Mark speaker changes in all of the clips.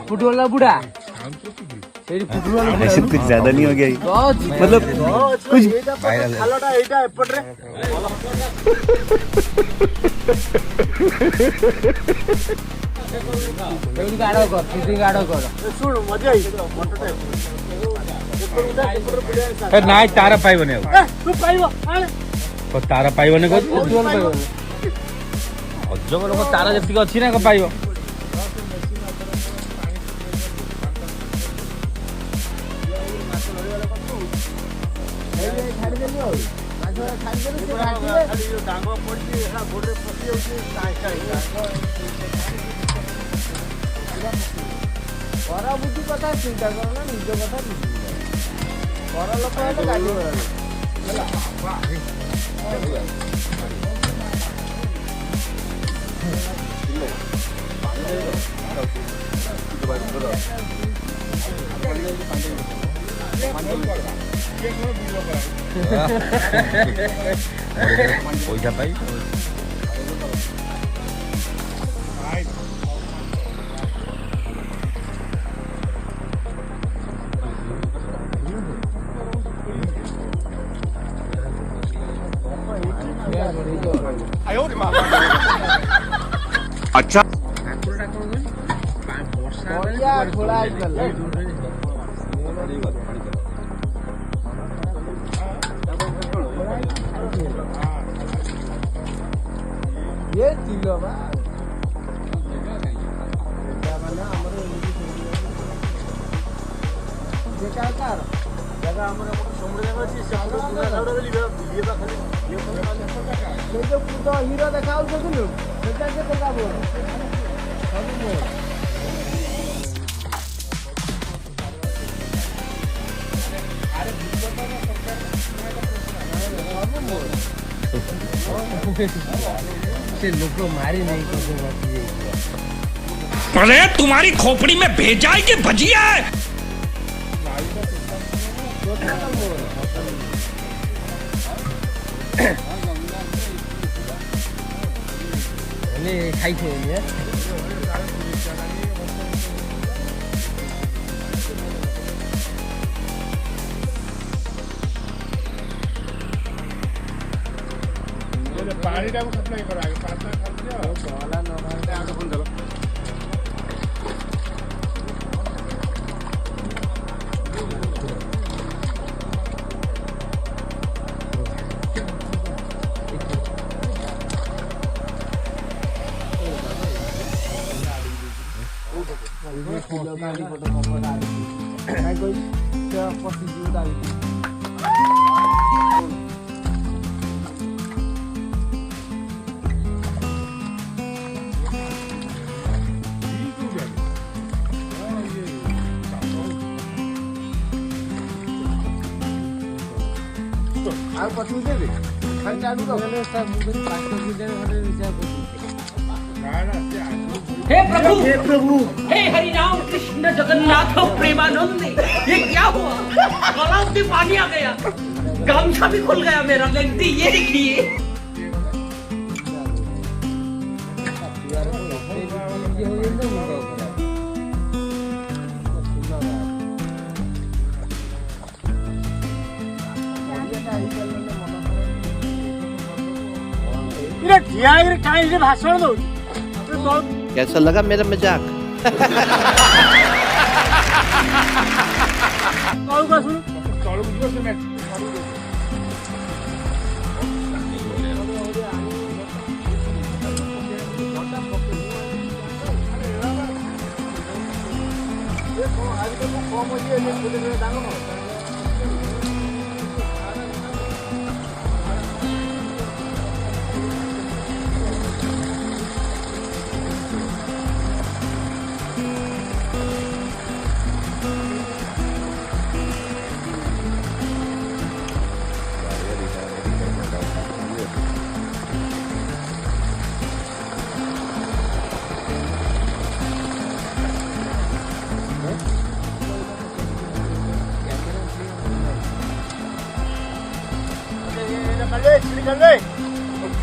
Speaker 1: Football का बुढ़ा
Speaker 2: वैसे कुछ ज्यादा नहीं हो गया मतलब कुछ
Speaker 3: ना तारा पाइबने तारा पाइबने अजब लोक तारा जी अच्छी ना पाइब
Speaker 1: बुद्धि कथा चिंता कर ना निज कथा घर लोक गाड़ी
Speaker 3: पैसा पाई
Speaker 2: अच्छा
Speaker 1: ये चिलो बा जगह हमारे समुद्र हिरो देखा से लोग मारी नहीं
Speaker 4: अरे तुम्हारी खोपड़ी में भेजा है कि भजिया है
Speaker 1: खाई थे
Speaker 3: पानी टाइम सप्लाई करा आगे पानी
Speaker 1: पशु दे
Speaker 4: हे प्रभु हे हरि राम कृष्ण जगन्नाथ प्रेमानंद ये क्या हुआ गला से पानी आ गया गमछा भी खुल गया मेरा लगती ये देखिए
Speaker 1: भाषण दो
Speaker 2: कैसा लगा मेरा मजाक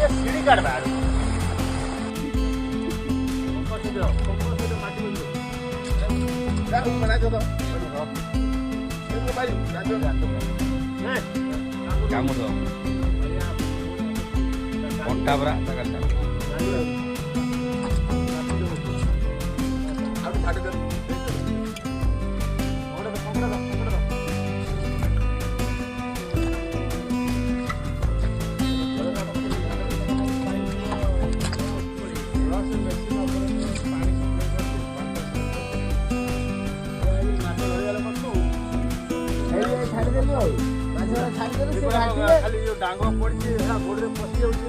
Speaker 1: सीढ़ी काटवा
Speaker 3: କାମ ତ କଣ୍ଟା ପରା ଖାଲି ଡାଙ୍ଗ ପଡିଛି ଗୋଡରେ ପଶି ଯାଉଛି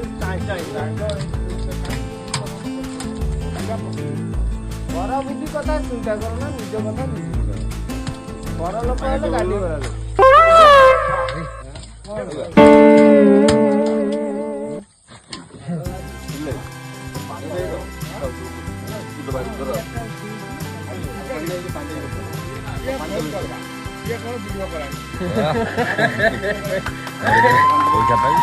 Speaker 1: ପର ବୁଦ୍ଧି କଥା ଚିନ୍ତା କର ନା ନିଜ କଥା ବୁଝିବ। ପର ଲୋକ ହେଲେ ଗାଡି ଗଲା ଲୋକ।
Speaker 3: ପଇସା ପାଇ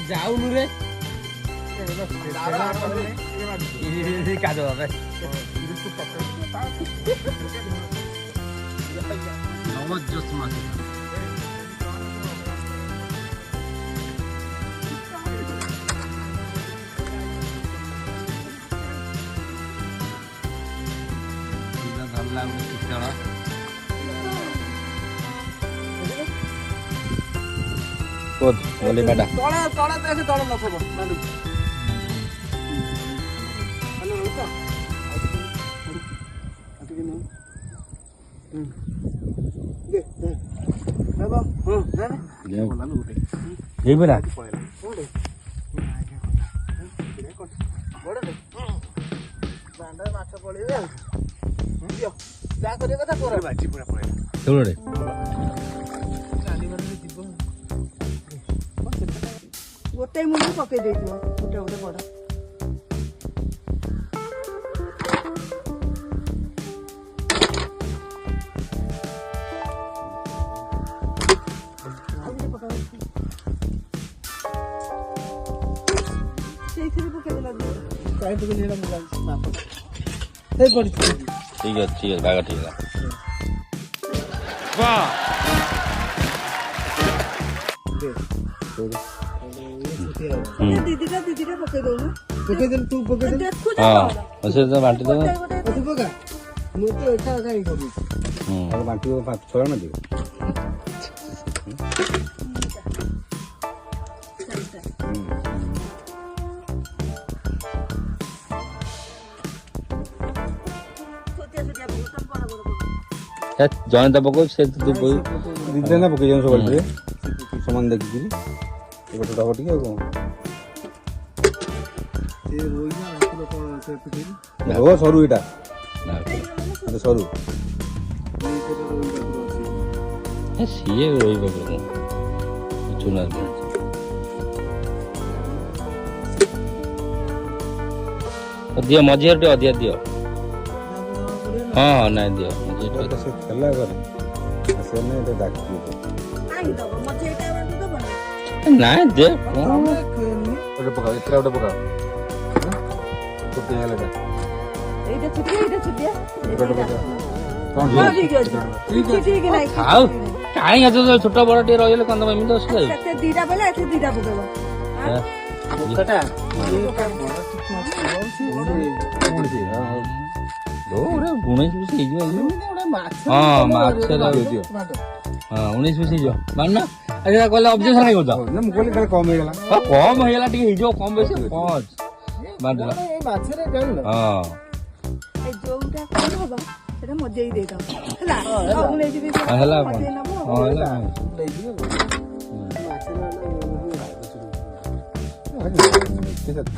Speaker 1: ଯାଉନୁ ରେ
Speaker 3: କାଦ ଧରିଲା ଗୋଟେ ପିତ୍ତଳ बोले बेटा
Speaker 1: ତଳେ ତଳେ ଦେଖେ ତଳେ ନଥିବ ନାଣ୍ଡୁ ହ୍ୟାଲୋ ରୋହିତ ଟିକେ ନେ ଦେ ଦେ ନେବ ହଁ ନେ
Speaker 3: ये बोला
Speaker 1: କୋଉଠି ବଡ ବାଣ୍ଡରେ ମାଛ ପଳେଇବେ ଆଉ ଦିଅ ଯାହା କରିବା କଥା କର ବାଜି ପୁରା ପଳେଇଲା
Speaker 3: छोड़े
Speaker 5: ଗୋଟେ ମୁଣ୍ଡ ପକେଇ ଦେଇଥିବ ଗୋଟେ ଗୋଟେ ବଡ ସେଇଥିରେ ପକେଇଦେଲା
Speaker 1: କାଇଁ ଟିକେ ନେଲା ମୁଁ ଜାଣିଛି ମାପ ସେଇ ପଡିଛି
Speaker 3: ठीक है बागा ठीक है वाह
Speaker 5: ଦିଦିଟା ପକେଇ ଦଉନ
Speaker 1: ପକେଇଦେଲି ତୁ ପକେଇଦେଲି
Speaker 5: ଦେଖୁଛ
Speaker 3: हाँ वैसे तो बांटी दो
Speaker 1: ତୁ ପକା ମୁଁ ତ ଏକା କାଇଁ କରିବି
Speaker 3: और बांटी को 5 ना दियो जने तो पको से तू दिदे ना पके जन सब बल्टे समान देखि दिली गोटे डबो टिके को
Speaker 1: ସେ ରୋଇନା ରାତିରେ କଣ ସେ ପିଠେଇ
Speaker 3: हो सरू इटा ना तो सरू सीए रोई बको चुना दियो मझे टे अधिया दियो हाँ नहीं दियो मझे टे से खेला कर से नहीं तो डाक
Speaker 5: କାଇଁ ଦବ ମତେ ଏଇଟା ବାନ୍ଧି ଦବ ନା
Speaker 3: नहीं दे ओटे पका इतरा ओटे पका तो ते लगा
Speaker 5: ଏଇଟା ଛୁଟିଆ
Speaker 3: ओटे पका
Speaker 5: ହଁ ଠିକ ଅଛି ଠିକ ନାହିଁ
Speaker 3: खाओ काई आज तो छोटा बड़ा टे रहले कोन तमे मिलो असले
Speaker 5: ସେତେ ଦିଟା ବୋଲେ ଏତେ ଦିଟା ପକେଇବ
Speaker 1: ମୁଖଟା
Speaker 3: रे 19 से हिजो
Speaker 1: ମାଛ
Speaker 3: हां मार्च से दियो हां 19 से हिजो मानना अच्छा कहले ऑब्जेक्शन नहीं करता
Speaker 1: ନା ମୁଁ କହିଲି କାଳେ କମ ହେଇଗଲା
Speaker 3: कम हेला टिके हिजो कम बेसी 5 मारला
Speaker 1: ଏଇ ମାଛରେ ଜାଣିଲ
Speaker 3: हां
Speaker 5: ଥିବ ସେଟା ମଜେଇ ଦେଇଦବ ହେଲା ଆଉ ନେଇଯିବି
Speaker 3: ହେଲା
Speaker 5: ମଜେଇ ନବ
Speaker 3: ହଁ ହେଲା
Speaker 1: ନେଇଯିବ ମାଛ
Speaker 3: ଠିକ ଅଛି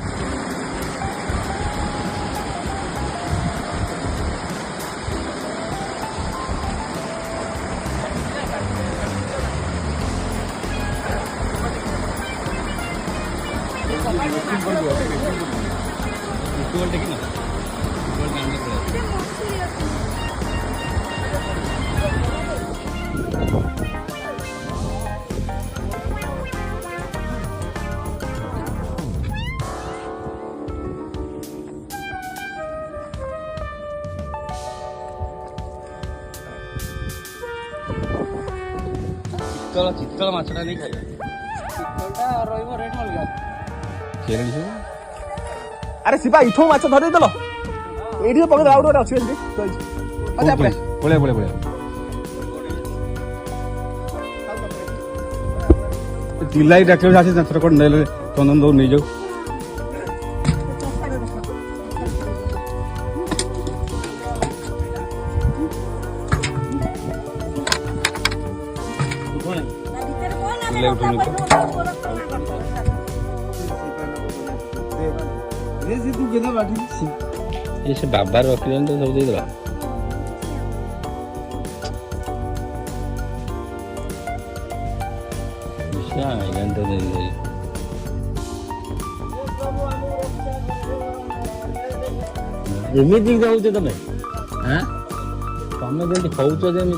Speaker 3: ଚିତଳ ମାଛଟା ନେଇ ଖାଇବା
Speaker 1: ରହିବ ରେଟ୍ ଅଲଗା
Speaker 3: କେରଳି ସବୁ
Speaker 1: ଆରେ ଶିବା ଇଠୁ ମାଛ ଧରେଇ ଦେଲ ଏଇଠି ପକେଇ ଆଉ ଗୋଟେ ଅଛି ଏମିତି
Speaker 3: ପଳେଆ ତିଲାଇ ଡାକିଲେ ଆସି ତାଙ୍କର କ'ଣ ନେଲେ ଚନ୍ଦନ ଦଉ ନେଇଯାଉ ये से बाबार रखिले तो सब देला विषय आइलन तो दे दे एमिति जाउछ तमे हैं तमे जेंति होउछ जेमि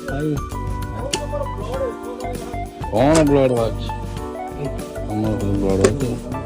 Speaker 3: भाई कौन ब्लड वाच हमर ब्लड वाच